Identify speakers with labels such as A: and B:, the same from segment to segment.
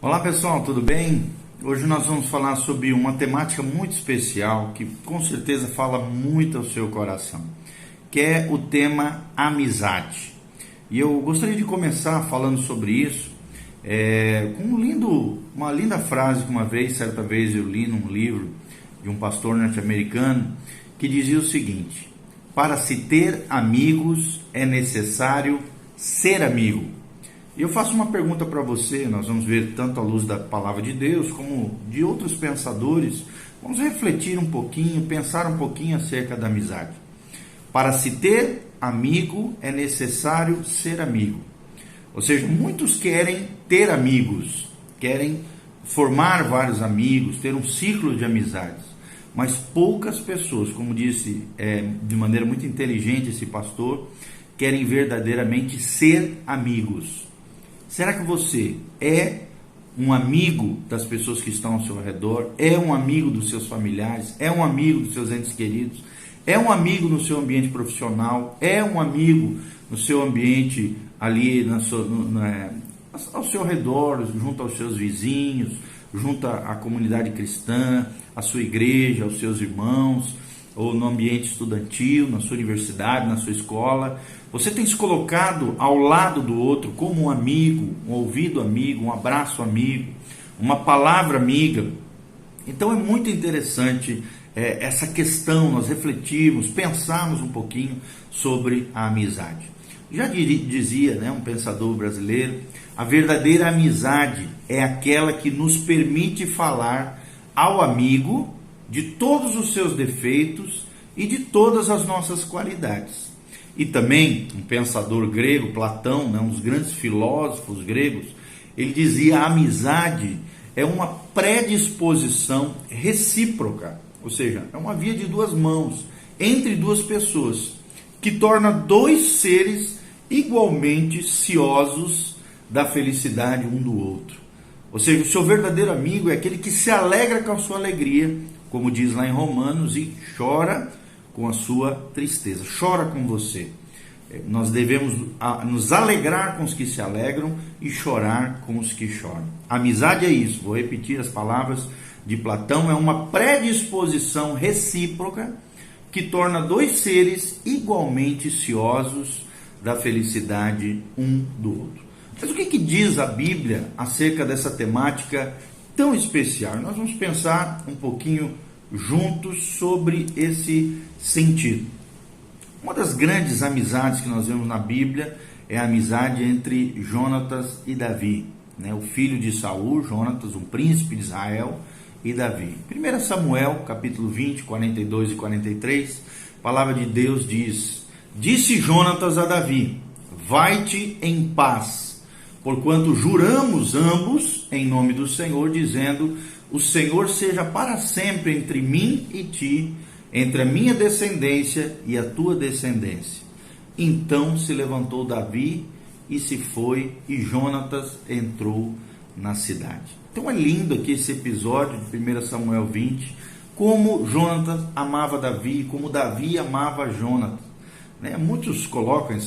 A: Olá pessoal, tudo bem? Hoje nós vamos falar sobre uma temática muito especial que com certeza fala muito ao seu coração, que é o tema amizade. E eu gostaria de começar falando sobre isso com uma linda frase que certa vez eu li num livro de um pastor norte-americano que dizia o seguinte: para se ter amigos é necessário ser amigo. E eu faço uma pergunta para você, nós vamos ver tanto à luz da palavra de Deus como de outros pensadores, vamos refletir um pouquinho, pensar um pouquinho acerca da amizade. Para se ter amigo é necessário ser amigo. Ou seja, muitos querem ter amigos, querem formar vários amigos, ter um ciclo de amizades, mas poucas pessoas, como disse de maneira muito inteligente esse pastor, querem verdadeiramente ser amigos. Será que você é um amigo das pessoas que estão ao seu redor? É um amigo dos seus familiares? É um amigo dos seus entes queridos? É um amigo no seu ambiente profissional? É um amigo no seu ambiente ali ao seu redor, junto aos seus vizinhos, junto à comunidade cristã, à sua igreja, aos seus irmãos, ou no ambiente estudantil, na sua universidade, na sua escola? Você tem se colocado ao lado do outro como um amigo, um ouvido amigo, um abraço amigo, uma palavra amiga? Então é muito interessante essa questão, nós refletirmos, pensarmos um pouquinho sobre a amizade. Já dizia um pensador brasileiro: a verdadeira amizade é aquela que nos permite falar ao amigo de todos os seus defeitos e de todas as nossas qualidades. E também um pensador grego, Platão, um dos grandes filósofos gregos, ele dizia: a amizade é uma predisposição recíproca, ou seja, é uma via de duas mãos entre duas pessoas, que torna dois seres igualmente ciosos da felicidade um do outro. Ou seja, o seu verdadeiro amigo é aquele que se alegra com a sua alegria, como diz lá em Romanos, e chora com a sua tristeza, chora com você. Nós devemos nos alegrar com os que se alegram e chorar com os que choram. A amizade é isso, vou repetir as palavras de Platão: é uma predisposição recíproca que torna dois seres igualmente ciosos da felicidade um do outro. Mas o que diz a Bíblia acerca dessa temática tão especial? Nós vamos pensar um pouquinho juntos sobre esse sentido. Uma das grandes amizades que nós vemos na Bíblia é a amizade entre Jonatas e Davi, o filho de Saul, Jonatas, um príncipe de Israel, e Davi. 1 Samuel, capítulo 20, 42 e 43, a palavra de Deus diz: disse Jonatas a Davi: vai-te em paz, porquanto juramos ambos em nome do Senhor, dizendo: o Senhor seja para sempre entre mim e ti, entre a minha descendência e a tua descendência. Então se levantou Davi e se foi, e Jonatas entrou na cidade. Então é lindo aqui esse episódio de 1 Samuel 20, como Jonatas amava Davi, como Davi amava Jonatas. Muitos colocam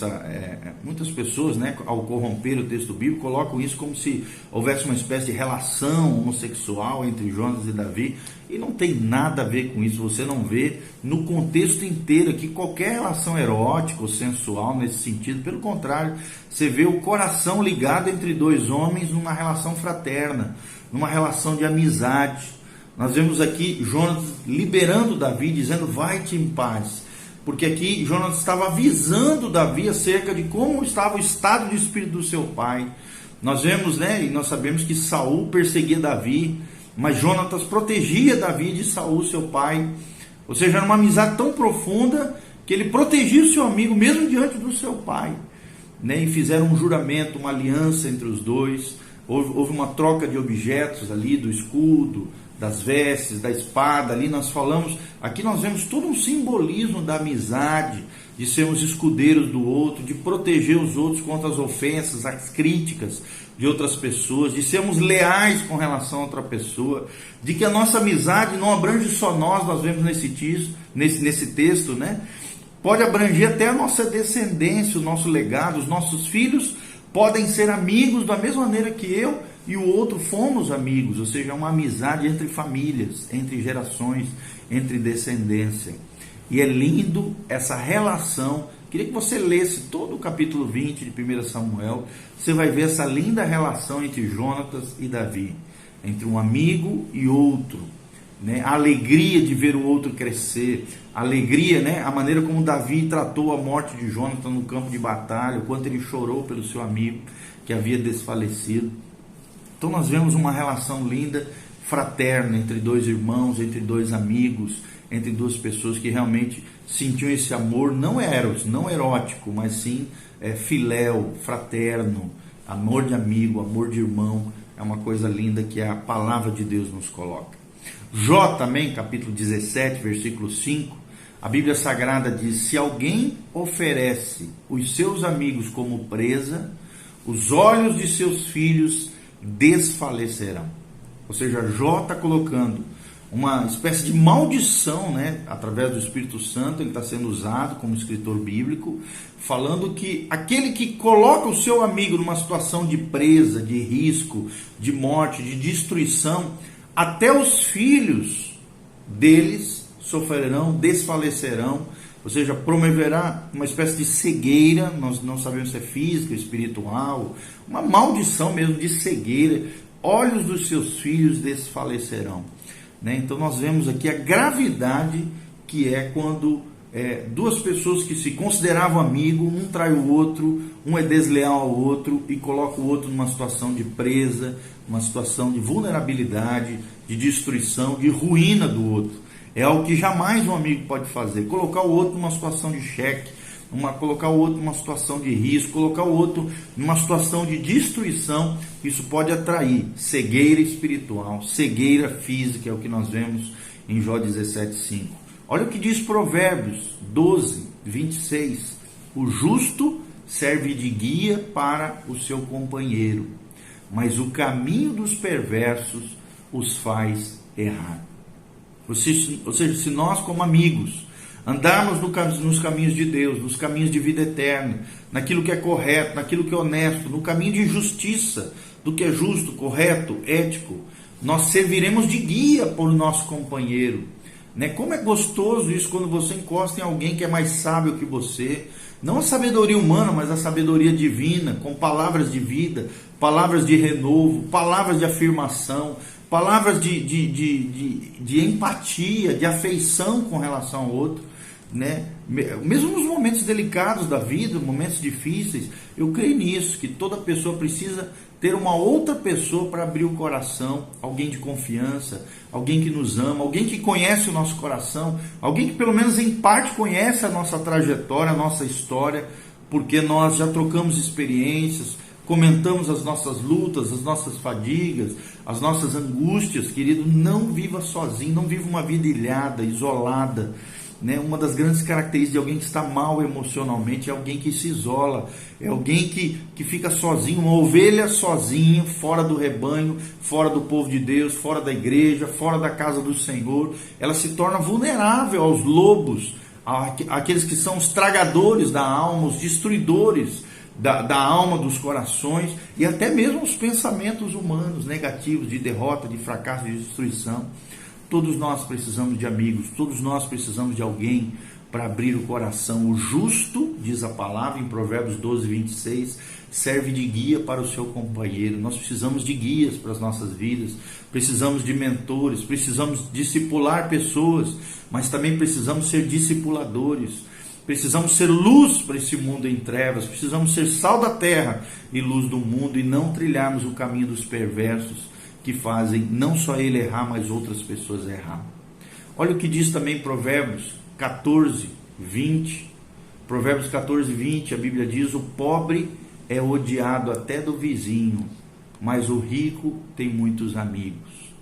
A: muitas pessoas, ao corromper o texto bíblico, colocam isso como se houvesse uma espécie de relação homossexual entre Jonatas e Davi, e não tem nada a ver com isso. Você não vê no contexto inteiro aqui qualquer relação erótica ou sensual nesse sentido. Pelo contrário, você vê o coração ligado entre dois homens numa relação fraterna, numa relação de amizade. Nós vemos aqui Jonatas liberando Davi, dizendo: vai-te em paz. Porque aqui Jonatas estava avisando Davi acerca de como estava o estado de espírito do seu pai. Nós vemos, e nós sabemos que Saul perseguia Davi, mas Jonatas protegia Davi de Saul, seu pai. Ou seja, era uma amizade tão profunda que ele protegia o seu amigo mesmo diante do seu pai. E fizeram um juramento, uma aliança entre os dois. Houve uma troca de objetos ali, do escudo, das vestes, da espada. Ali aqui nós vemos todo um simbolismo da amizade, de sermos escudeiros do outro, de proteger os outros contra as ofensas, as críticas de outras pessoas, de sermos leais com relação a outra pessoa, de que a nossa amizade não abrange só nós vemos nesse texto, pode abranger até a nossa descendência, o nosso legado. Os nossos filhos podem ser amigos da mesma maneira que eu e o outro fomos amigos, ou seja, é uma amizade entre famílias, entre gerações, entre descendência. E é lindo essa relação. Queria que você lesse todo o capítulo 20 de 1 Samuel. Você vai ver essa linda relação entre Jonatas e Davi, entre um amigo e outro, né? A alegria de ver o outro crescer, a alegria, né? A maneira como Davi tratou a morte de Jonatas no campo de batalha, o quanto ele chorou pelo seu amigo que havia desfalecido. Então nós vemos uma relação linda, fraterna, entre dois irmãos, entre dois amigos, entre duas pessoas que realmente sentiam esse amor, não eros, não erótico, mas sim filéu, fraterno, amor de amigo, amor de irmão. É uma coisa linda que a palavra de Deus nos coloca. Jó também, capítulo 17, versículo 5, a Bíblia Sagrada diz: se alguém oferece os seus amigos como presa, os olhos de seus filhos desfalecerão. Ou seja, Jó está colocando uma espécie de maldição, né? Através do Espírito Santo, ele está sendo usado como escritor bíblico, falando que aquele que coloca o seu amigo numa situação de presa, de risco, de morte, de destruição, até os filhos deles sofrerão, desfalecerão, ou seja, promoverá uma espécie de cegueira, nós não sabemos se é física, espiritual, uma maldição mesmo de cegueira, olhos dos seus filhos desfalecerão. Né? Então nós vemos aqui a gravidade que é quando duas pessoas que se consideravam amigos, um trai o outro, um é desleal ao outro e coloca o outro numa situação de presa, uma situação de vulnerabilidade, de destruição, de ruína do outro. É algo que jamais um amigo pode fazer, colocar o outro numa situação de cheque, colocar o outro numa situação de risco, colocar o outro numa situação de destruição. Isso pode atrair cegueira espiritual, cegueira física, é o que nós vemos em Jó 17:5. Olha o que diz Provérbios 12, 26. O justo serve de guia para o seu companheiro, mas o caminho dos perversos os faz errar. Ou seja, se nós como amigos andarmos nos caminhos de Deus, nos caminhos de vida eterna, naquilo que é correto, naquilo que é honesto, no caminho de justiça, do que é justo, correto, ético, nós serviremos de guia para o nosso companheiro. Né? Como é gostoso isso quando você encosta em alguém que é mais sábio que você, não a sabedoria humana, mas a sabedoria divina, com palavras de vida, palavras de renovo, palavras de afirmação, palavras de empatia, de afeição com relação ao outro, né? Mesmo nos momentos delicados da vida, momentos difíceis, eu creio nisso, que toda pessoa precisa ter uma outra pessoa para abrir o coração, alguém de confiança, alguém que nos ama, alguém que conhece o nosso coração, alguém que pelo menos em parte conhece a nossa trajetória, a nossa história, porque nós já trocamos experiências, comentamos as nossas lutas, as nossas fadigas, as nossas angústias. Querido, não viva sozinho, não viva uma vida ilhada, isolada. Né? Uma das grandes características de alguém que está mal emocionalmente é alguém que se isola, é alguém que fica sozinho, uma ovelha sozinha, fora do rebanho, fora do povo de Deus, fora da igreja, fora da casa do Senhor. Ela se torna vulnerável aos lobos, àqueles que são os tragadores da alma, os destruidores da alma, dos corações, e até mesmo os pensamentos humanos negativos de derrota, de fracasso, de destruição. Todos nós precisamos de amigos, todos nós precisamos de alguém para abrir o coração. O justo, diz a palavra em Provérbios 12, 26, serve de guia para o seu companheiro. Nós precisamos de guias para as nossas vidas, precisamos de mentores, precisamos discipular pessoas, mas também precisamos ser discipuladores. Precisamos ser luz para esse mundo em trevas, precisamos ser sal da terra e luz do mundo, e não trilharmos o caminho dos perversos, que fazem não só ele errar, mas outras pessoas errar. Olha o que diz também Provérbios 14, 20. Provérbios 14, 20, a Bíblia diz: o pobre é odiado até do vizinho, mas o rico tem muitos amigos.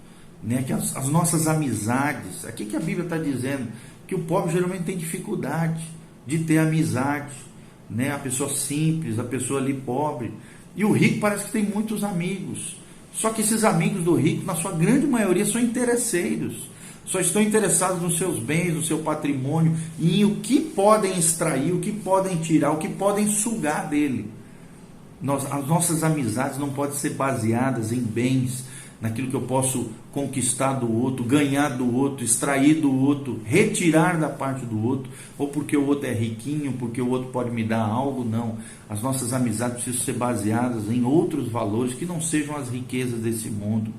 A: Né? Que as nossas amizades, aqui que a Bíblia está dizendo que o pobre geralmente tem dificuldade de ter amizade, né? A pessoa simples, a pessoa ali pobre, e o rico parece que tem muitos amigos. Só que esses amigos do rico, na sua grande maioria, são interesseiros, só estão interessados nos seus bens, no seu patrimônio, e em o que podem extrair, o que podem tirar, o que podem sugar dele. As nossas amizades não podem ser baseadas em bens, naquilo que eu posso conquistar do outro, ganhar do outro, extrair do outro, retirar da parte do outro, ou porque o outro é riquinho, porque o outro pode me dar algo. Não, as nossas amizades precisam ser baseadas em outros valores que não sejam as riquezas desse mundo,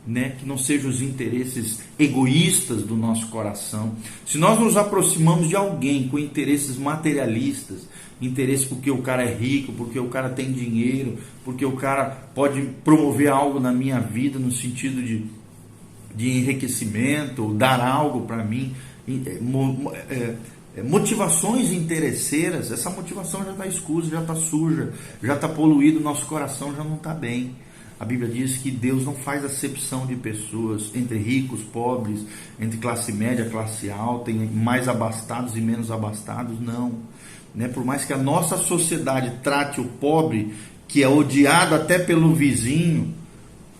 A: né? Que não sejam os interesses egoístas do nosso coração. Se nós nos aproximamos de alguém com interesses materialistas, interesse porque o cara é rico, porque o cara tem dinheiro, porque o cara pode promover algo na minha vida no sentido de enriquecimento, dar algo para mim, motivações interesseiras, essa motivação já está escusa, já está suja, já está poluído, nosso coração já não está bem. A Bíblia diz que Deus não faz acepção de pessoas entre ricos, pobres, entre classe média, classe alta, mais abastados e menos abastados, não. Né? Por mais que a nossa sociedade trate o pobre, que é odiado até pelo vizinho,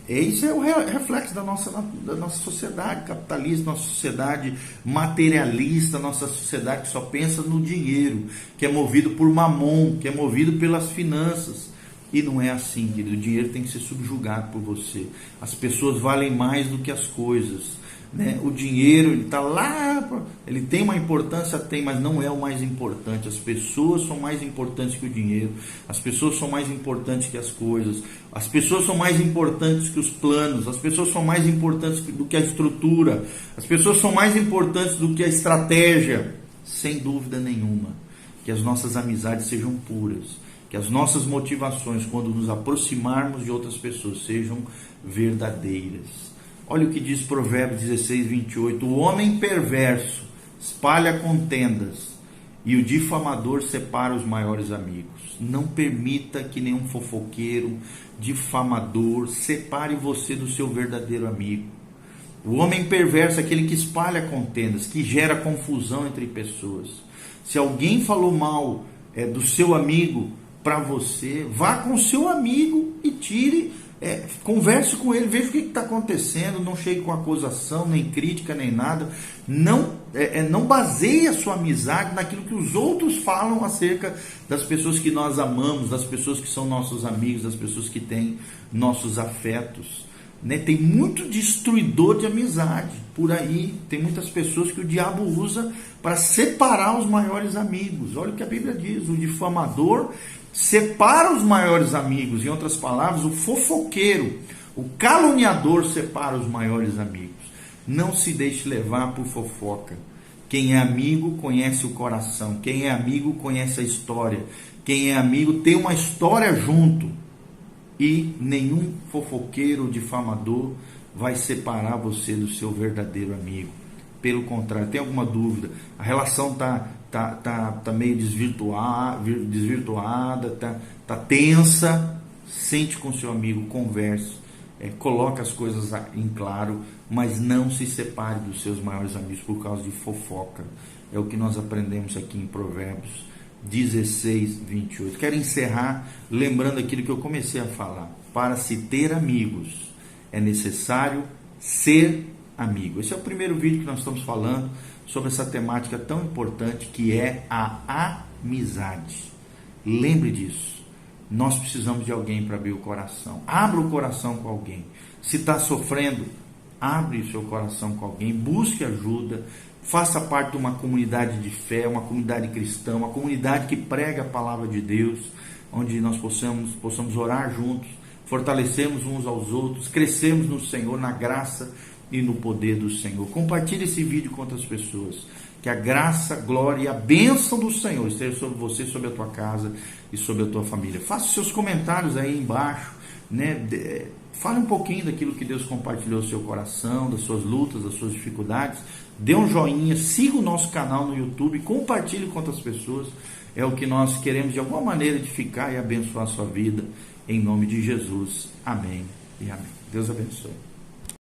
A: isso é o reflexo da nossa sociedade capitalista, nossa sociedade materialista, nossa sociedade que só pensa no dinheiro, que é movido por mamon, que é movido pelas finanças. E não é assim, querido. O dinheiro tem que ser subjugado por você. As pessoas valem mais do que as coisas, né? O dinheiro, ele está lá, ele tem uma importância, tem, mas não é o mais importante. As pessoas são mais importantes que o dinheiro. As pessoas são mais importantes que as coisas. As pessoas são mais importantes que os planos. As pessoas são mais importantes do que a estrutura. As pessoas são mais importantes do que a estratégia. Sem dúvida nenhuma. Que as nossas amizades sejam puras. Que as nossas motivações, quando nos aproximarmos de outras pessoas, sejam verdadeiras. Olha o que diz Provérbios 16, 28. O homem perverso espalha contendas e o difamador separa os maiores amigos. Não permita que nenhum fofoqueiro, difamador, separe você do seu verdadeiro amigo. O homem perverso é aquele que espalha contendas, que gera confusão entre pessoas. Se alguém falou mal do seu amigo para você, vá com o seu amigo e converse com ele, veja o que está acontecendo, não chegue com acusação, nem crítica, nem nada. Não baseie a sua amizade naquilo que os outros falam acerca das pessoas que nós amamos, das pessoas que são nossos amigos, das pessoas que têm nossos afetos. Né? Tem muito destruidor de amizade por aí, tem muitas pessoas que o diabo usa para separar os maiores amigos. Olha o que a Bíblia diz: o difamador separa os maiores amigos. Em outras palavras, o fofoqueiro, o caluniador separa os maiores amigos. Não se deixe levar por fofoca. Quem é amigo conhece o coração. Quem é amigo conhece a história. Quem é amigo tem uma história junto. E nenhum fofoqueiro ou difamador vai separar você do seu verdadeiro amigo. Pelo contrário, tem alguma dúvida? A relação está meio desvirtuada, tá tensa. Sente com seu amigo, converse, coloque as coisas em claro, mas não se separe dos seus maiores amigos por causa de fofoca. É o que nós aprendemos aqui em Provérbios 16, 28. Quero encerrar lembrando aquilo que eu comecei a falar. Para se ter amigos, é necessário ser amigo. Esse é o primeiro vídeo que nós estamos falando sobre essa temática tão importante que é a amizade. Lembre disso. Nós precisamos de alguém para abrir o coração. Abra o coração com alguém. Se está sofrendo, abre o seu coração com alguém. Busque ajuda. Faça parte de uma comunidade de fé, uma comunidade cristã, uma comunidade que prega a palavra de Deus, onde nós possamos orar juntos, fortalecermos uns aos outros, crescermos no Senhor, na graça e no poder do Senhor. Compartilhe esse vídeo com outras pessoas. Que a graça, glória e a bênção do Senhor esteja sobre você, sobre a tua casa e sobre a tua família. Faça seus comentários aí embaixo, né? Fale um pouquinho daquilo que Deus compartilhou no seu coração, das suas lutas, das suas dificuldades. Dê um joinha, siga o nosso canal no YouTube, compartilhe com outras pessoas. É o que nós queremos de alguma maneira edificar e abençoar a sua vida. Em nome de Jesus. Amém e amém. Deus abençoe.